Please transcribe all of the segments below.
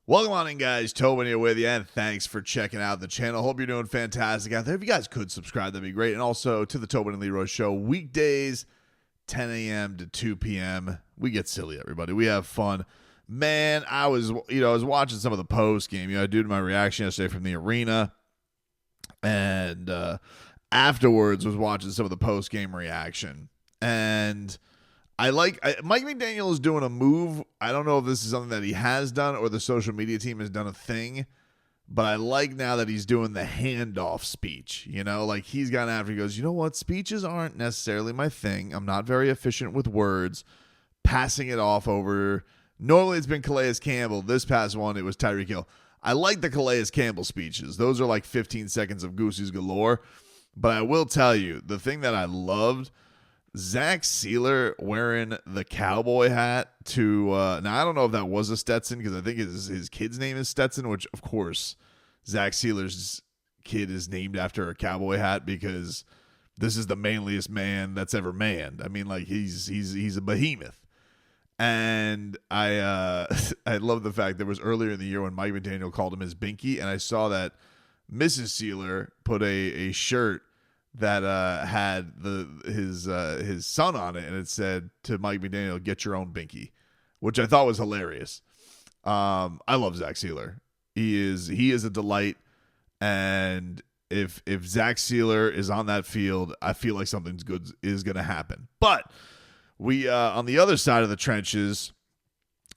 Welcome on in, guys. Tobin here with you, and thanks for checking out the channel. Hope you're doing fantastic out there. If you guys could subscribe, that'd be great. And also to the Tobin and Leroy show, weekdays, 10 a.m. to 2 p.m. We get silly, everybody. We have fun. Man, I was watching some of the post game. I did my reaction yesterday from the arena, and afterwards was watching some of the post game reaction. And Mike McDaniel is doing a move. I don't know if this is something that he has done or the social media team has done a thing, but I like now that he's doing the handoff speech. Like he's gone after, he goes, you know what? Speeches aren't necessarily my thing. I'm not very efficient with words. Passing it off over. Normally it's been Calais Campbell. This past one, it was Tyreek Hill. I like the Calais Campbell speeches. Those are like 15 seconds of goosies galore. But I will tell you, the thing that I loved, Zach Sealer wearing the cowboy hat to now I don't know if that was a Stetson because I think his kid's name is Stetson, which of course Zach Sealer's kid is named after a cowboy hat because this is the manliest man that's ever manned. I mean, like he's a behemoth. And I love the fact that it was earlier in the year when Mike McDaniel called him his binky, and I saw that Mrs. Sealer put a shirt that had his son on it, and it said to Mike McDaniel, "Get your own binky," which I thought was hilarious. I love Zach Sealer. He is a delight, and if Zach Sealer is on that field, I feel like something's good is going to happen. But we on the other side of the trenches,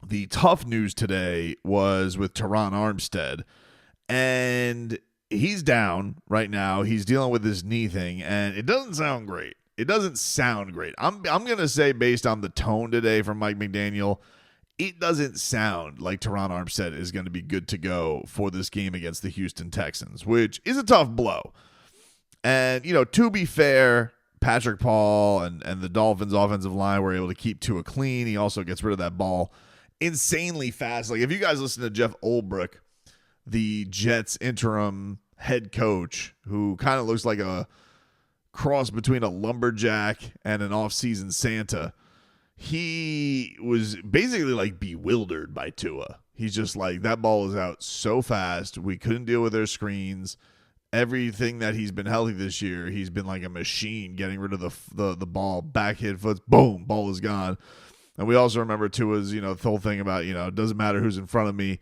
the tough news today was with Terron Armstead, and he's down right now. He's dealing with this knee thing, and it doesn't sound great. It doesn't sound great. I'm going to say, based on the tone today from Mike McDaniel, it doesn't sound like Terron Armstead is going to be good to go for this game against the Houston Texans, which is a tough blow. And, to be fair, Patrick Paul and the Dolphins offensive line were able to keep Tua clean. He also gets rid of that ball insanely fast. Like, if you guys listen to Jeff Ulbrich, the Jets interim head coach, who kind of looks like a cross between a lumberjack and an off-season Santa, he was basically like bewildered by Tua. He's just like, that ball is out so fast. We couldn't deal with their screens. Everything that he's been healthy this year, he's been like a machine getting rid of the ball, back hit foot, boom, ball is gone. And we also remember Tua's, the whole thing about, it doesn't matter who's in front of me.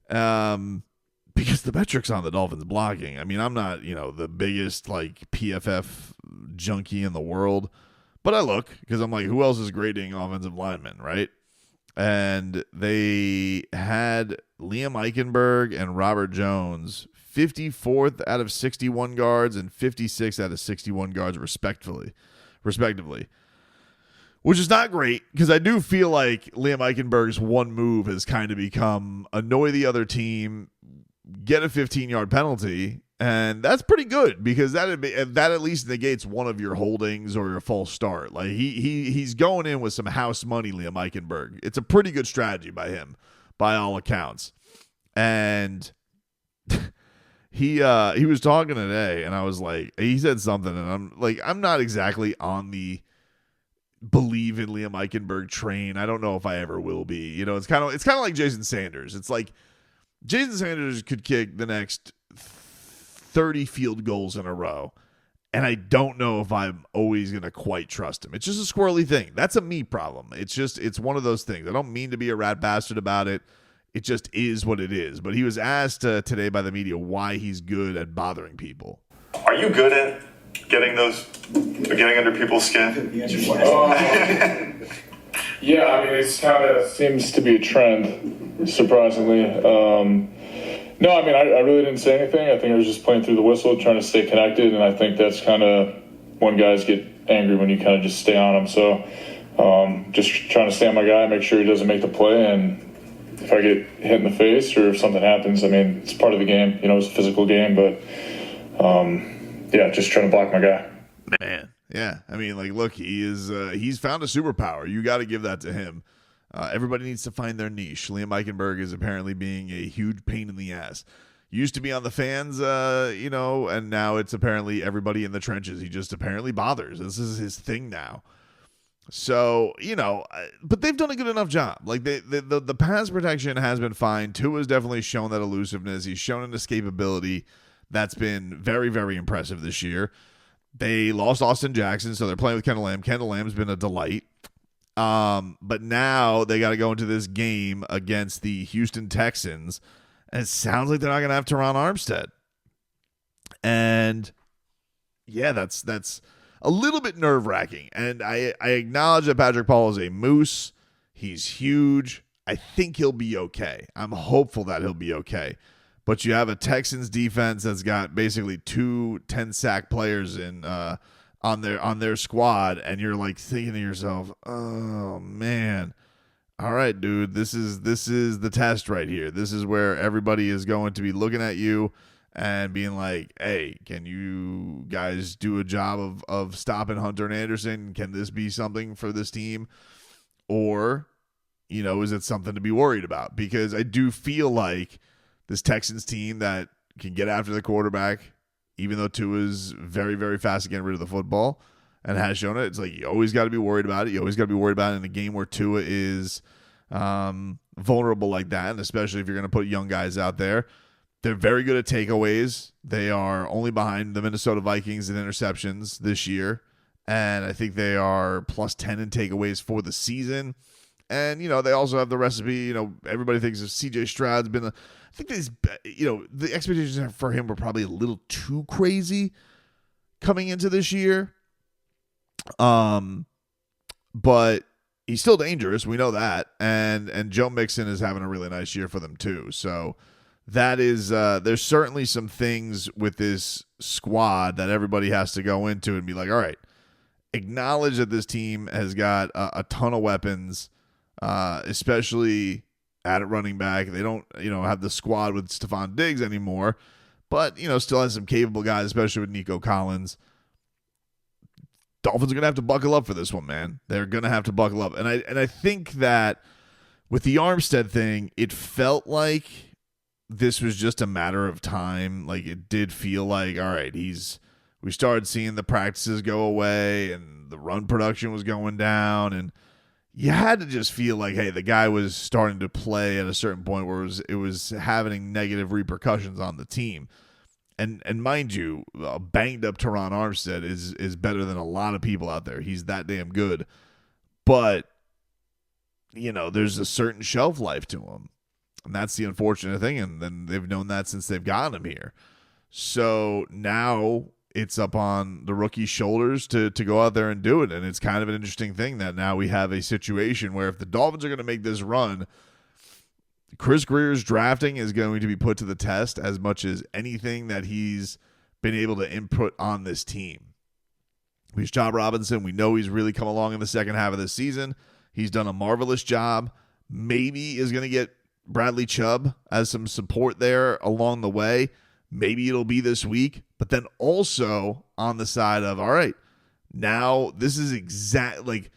Because the metrics on the Dolphins blocking, I mean, I'm not, the biggest like PFF junkie in the world, but I look because I'm like, who else is grading offensive linemen, right? And they had Liam Eichenberg and Robert Jones 54th out of 61 guards and 56th out of 61 guards respectively. Which is not great, because I do feel like Liam Eichenberg's one move has kind of become annoy the other team, get a 15-yard penalty, and that's pretty good, because that at least negates one of your holdings or your false start. Like he's going in with some house money, Liam Eichenberg. It's a pretty good strategy by him, by all accounts. And he was talking today, and I was like, he said something, and I'm like, I'm not exactly on the believe in Liam Eichenberg train. I don't know if I ever will be. It's kind of like Jason Sanders. It's like Jason Sanders could kick the next 30 field goals in a row, and I don't know if I'm always going to quite trust him. It's just a squirrely thing. That's a me problem. It's one of those things. I don't mean to be a rat bastard about it. It just is what it is. But he was asked today by the media why he's good at bothering people. Are you good at getting under people's skin? Yeah, I mean, it's kind of seems to be a trend, surprisingly. No, I mean, I really didn't say anything. I think I was just playing through the whistle, trying to stay connected, and I think that's kind of when guys get angry, when you kind of just stay on them. So just trying to stay on my guy, make sure he doesn't make the play, and if I get hit in the face or if something happens, I mean, it's part of the game. It's a physical game, but just trying to block my guy. Man, yeah. I mean, like, look, he's found a superpower. You got to give that to him. Everybody needs to find their niche. Liam Eichenberg is apparently being a huge pain in the ass. Used to be on the fans, and now it's apparently everybody in the trenches. He just apparently bothers. This is his thing now. So, but they've done a good enough job. Like the pass protection has been fine. Tua's definitely shown that elusiveness. He's shown an escapability that's been very, very impressive this year. They lost Austin Jackson, so they're playing with Kendall Lamb. Kendall Lamb's been a delight. But now they got to go into this game against the Houston Texans, and it sounds like they're not going to have Terron Armstead. And yeah, that's a little bit nerve-wracking. And I acknowledge that Patrick Paul is a moose. He's huge. I think he'll be okay. I'm hopeful that he'll be okay. But you have a Texans defense that's got basically 2 10-sack players on their squad, and you're like thinking to yourself, oh man, all right, dude, this is the test right here. This is where everybody is going to be looking at you and being like, hey, can you guys do a job of stopping Hunter and Anderson? Can this be something for this team? Or, is it something to be worried about? Because I do feel like this Texans team that can get after the quarterback, even though Tua's very, very fast at getting rid of the football and has shown it, it's like you always got to be worried about it. You always got to be worried about it in a game where Tua is vulnerable like that, and especially if you're going to put young guys out there. They're very good at takeaways. They are only behind the Minnesota Vikings in interceptions this year, and I think they are plus 10 in takeaways for the season. And, they also have the recipe. Everybody thinks of CJ Stroud's been I think the expectations for him were probably a little too crazy coming into this year. But he's still dangerous. We know that. And Joe Mixon is having a really nice year for them too. So that is, there's certainly some things with this squad that everybody has to go into and be like, all right, acknowledge that this team has got a ton of weapons, especially at running back. They don't, have the squad with Stephon Diggs anymore, but, still has some capable guys, especially with Nico Collins. Dolphins are going to have to buckle up for this one, man. They're going to have to buckle up. And I think that with the Armstead thing, it felt like this was just a matter of time. Like, it did feel like, all right, we started seeing the practices go away and the run production was going down, and you had to just feel like, hey, the guy was starting to play at a certain point where it was having negative repercussions on the team. And mind you, a banged up Terron Armstead is better than a lot of people out there. He's that damn good. But, there's a certain shelf life to him. And that's the unfortunate thing. And then they've known that since they've gotten him here. So now it's up on the rookie's shoulders to go out there and do it. And it's kind of an interesting thing that now we have a situation where if the Dolphins are going to make this run, Chris Greer's drafting is going to be put to the test as much as anything that he's been able to input on this team. He's Job Robinson. We know he's really come along in the second half of this season. He's done a marvelous job. Maybe is going to get Bradley Chubb as some support there along the way. Maybe it'll be this week. But then also on the side of, all right, now this is like,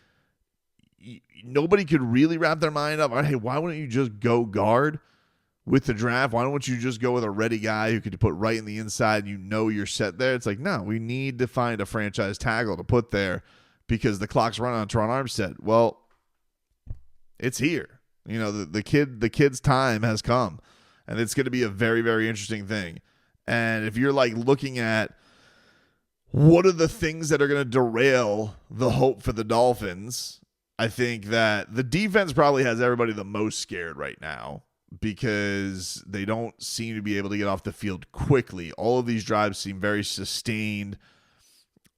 nobody could really wrap their mind up. All right, hey, why wouldn't you just go guard with the draft? Why don't you just go with a ready guy who could put right in the inside? You're set there. It's like, no, we need to find a franchise tackle to put there because the clock's running on Terron Armstead. Well, it's here. The kid's time has come, and it's going to be a very, very interesting thing. And if you're like looking at what are the things that are going to derail the hope for the Dolphins, I think that the defense probably has everybody the most scared right now because they don't seem to be able to get off the field quickly. All of these drives seem very sustained.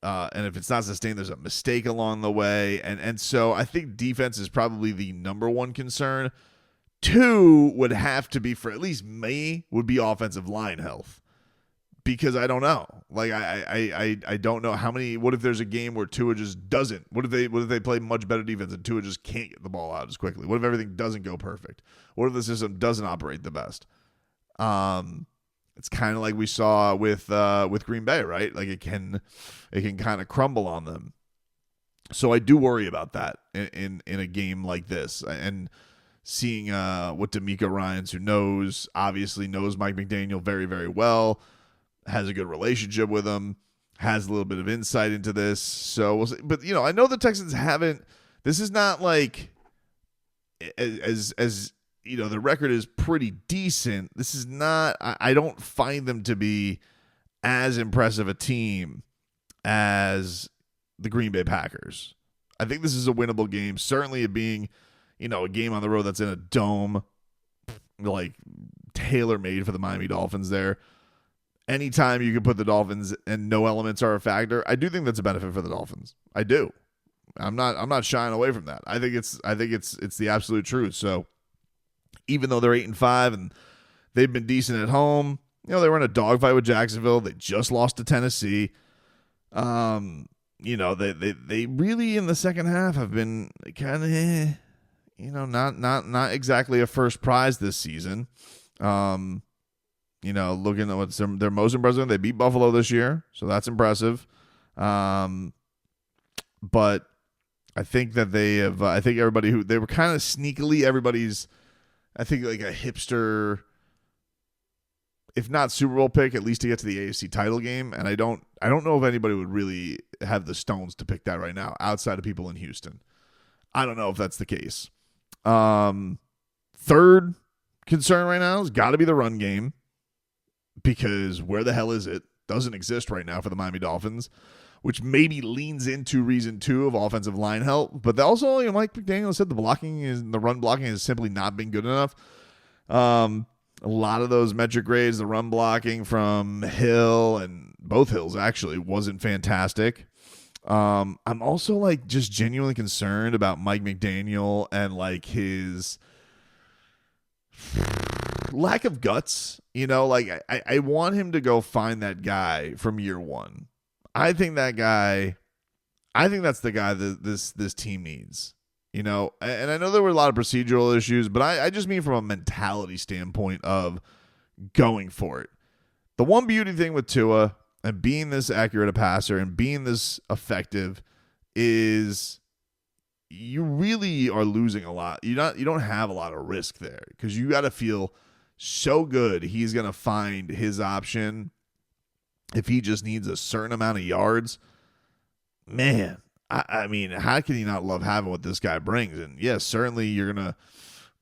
And if it's not sustained, there's a mistake along the way. And so I think defense is probably the number one concern. 2 would have to be, for at least me, would be offensive line health. Because I don't know. Like, I don't know how many. What if there's a game where Tua just doesn't? What if they play much better defense and Tua just can't get the ball out as quickly? What if everything doesn't go perfect? What if the system doesn't operate the best? It's kind of like we saw with Green Bay, right? Like it can kind of crumble on them. So I do worry about that in a game like this, and seeing what D'Amico Ryans, who obviously knows Mike McDaniel very, very well, has a good relationship with him. has a little bit of insight into this. So we'll see. But, I know the Texans haven't. This is not like as the record is pretty decent. This is not. I don't find them to be as impressive a team as the Green Bay Packers. I think this is a winnable game. Certainly it being, a game on the road that's in a dome, like tailor-made for the Miami Dolphins there. Anytime you can put the Dolphins and no elements are a factor, I do think that's a benefit for the Dolphins. I do. I'm not shying away from that. I think it's the absolute truth. So even though they're 8-5 and they've been decent at home, they were in a dogfight with Jacksonville. They just lost to Tennessee. They really in the second half have been kind of not exactly a first prize this season. Looking at what's their most impressive, they beat Buffalo this year, so that's impressive. But I think that they have. I think everybody they were kind of sneakily everybody's. I think like a hipster, if not Super Bowl pick, at least to get to the AFC title game. And I don't know if anybody would really have the stones to pick that right now outside of people in Houston. I don't know if that's the case. Third concern right now has got to be the run game. Because where the hell is it? Doesn't exist right now for the Miami Dolphins, which maybe leans into reason 2 of offensive line help. But also, Mike McDaniel said the run blocking has simply not been good enough. A lot of those metric grades, the run blocking from Hill and both Hills actually wasn't fantastic. I'm also just genuinely concerned about Mike McDaniel and his lack of guts. I want him to go find that guy from year one. I think that's the guy that this team needs. And I know there were a lot of procedural issues, but I just mean from a mentality standpoint of going for it. The one beauty thing with Tua and being this accurate a passer and being this effective is you really are losing a lot. You don't have a lot of risk there because you got to feel so good he's going to find his option if he just needs a certain amount of yards. Man, I mean, how can you not love having what this guy brings? And yes, certainly you're going to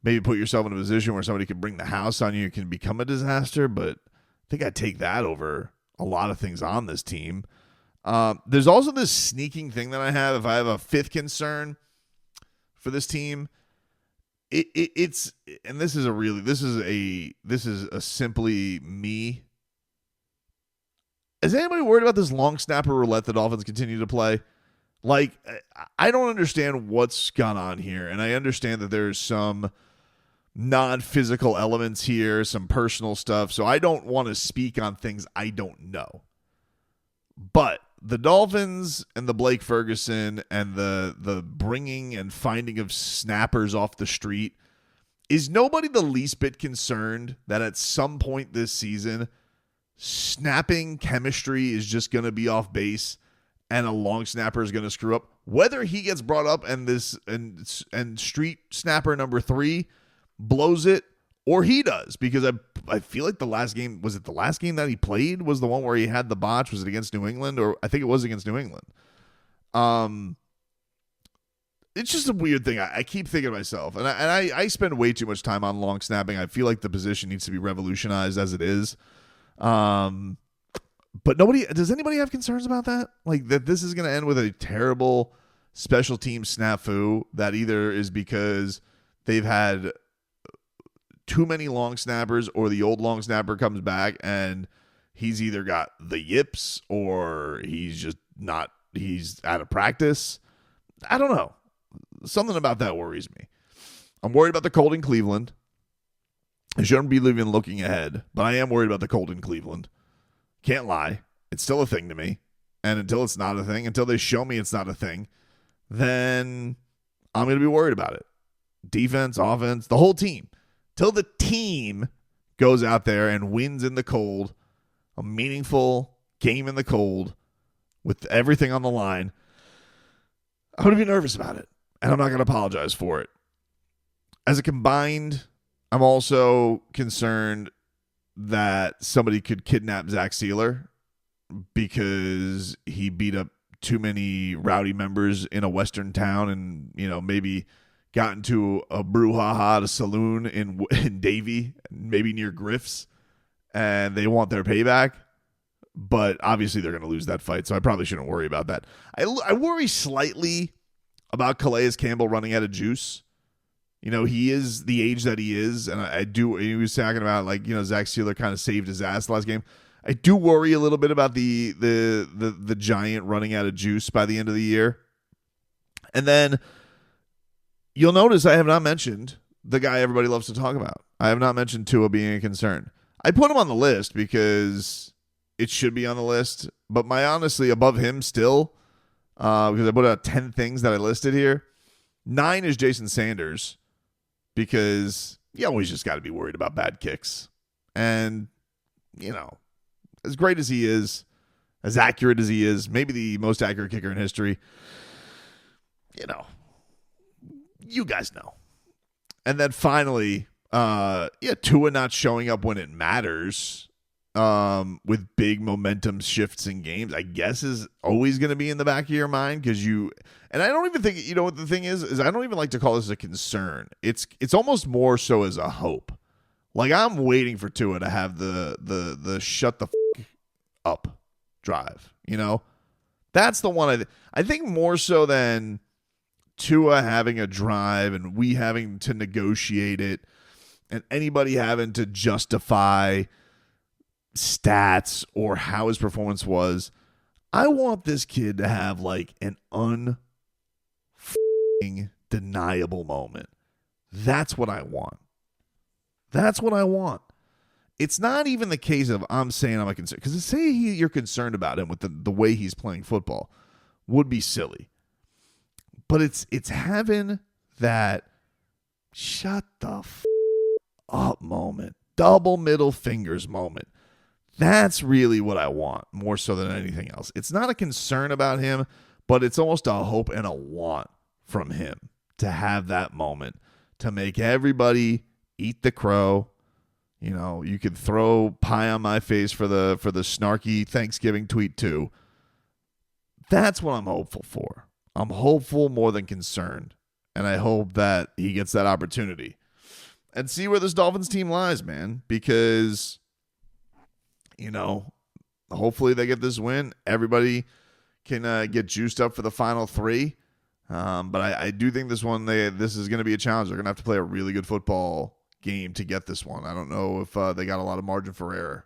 maybe put yourself in a position where somebody can bring the house on you. It can become a disaster, but I think I'd take that over a lot of things on this team. There's also this sneaking thing that I have. If I have a fifth concern for this team, it's and this is a simply me. Is anybody worried about this long snapper roulette the Dolphins continue to play? I don't understand what's gone on here, and I understand that there's some non-physical elements here, some personal stuff, so I don't want to speak on things I don't know. But the Dolphins and the Blake Ferguson and the bringing and finding of snappers off the street, is nobody the least bit concerned that at some point this season, snapping chemistry is just going to be off base and a long snapper is going to screw up? Whether he gets brought up and street snapper number 3 blows it or he does, because I feel like the last game, was it the last game that he played was the one where he had the botch? Was it against New England? Or I think it was against New England. It's just a weird thing. I keep thinking to myself, and I spend way too much time on long snapping. I feel like the position needs to be revolutionized as it is. But does anybody have concerns about that? Like that this is going to end with a terrible special team snafu that either is because they've had too many long snappers or the old long snapper comes back and he's either got the yips or he's out of practice. I don't know. Something about that worries me. I'm worried about the cold in Cleveland. I shouldn't be even looking ahead, but I am worried about the cold in Cleveland. Can't lie. It's still a thing to me. And until it's not a thing, until they show me it's not a thing, then I'm going to be worried about it. Defense, offense, the whole team. Till the team goes out there and wins in the cold, a meaningful game in the cold with everything on the line, I'm going to be nervous about it. And I'm not going to apologize for it. As a combined, I'm also concerned that somebody could kidnap Zach Sealer because he beat up too many rowdy members in a Western town and, maybe got into a brouhaha at a saloon in Davie, maybe near Griff's, and they want their payback. But obviously they're going to lose that fight, so I probably shouldn't worry about that. I worry slightly about Calais Campbell running out of juice. He is the age that he is, and I do. He was talking about Zach Sealer kind of saved his ass last game. I do worry a little bit about the Giant running out of juice by the end of the year. And then you'll notice I have not mentioned the guy everybody loves to talk about. I have not mentioned Tua being a concern. I put him on the list because it should be on the list, but honestly above him still, because I put out 10 things that I listed here. 9 is Jason Sanders, because you always just got to be worried about bad kicks. And, as great as he is, as accurate as he is, maybe the most accurate kicker in history, you guys know. And then finally, Tua not showing up when it matters, with big momentum shifts in games, I guess is always going to be in the back of your mind, because and I don't even think, what the thing is I don't even like to call this a concern. It's almost more so as a hope. Like, I'm waiting for Tua to have the shut the up drive, That's the one I think more so than Tua having a drive and we having to negotiate it and anybody having to justify stats or how his performance was. I want this kid to have an undeniable moment. That's what I want. That's what I want. It's not even the case of I'm saying I'm a concern, because to say you're concerned about him with the way he's playing football would be silly. But it's having that shut the up moment, double middle fingers moment. That's really what I want, more so than anything else. It's not a concern about him, but it's almost a hope and a want from him to have that moment, to make everybody eat the crow. You could throw pie on my face for the snarky Thanksgiving tweet too. That's what I'm hopeful for. I'm hopeful more than concerned, and I hope that he gets that opportunity and see where this Dolphins team lies, man, because hopefully they get this win. Everybody can get juiced up for the final 3. But I do think this is going to be a challenge. They're going to have to play a really good football game to get this one. I don't know if they got a lot of margin for error.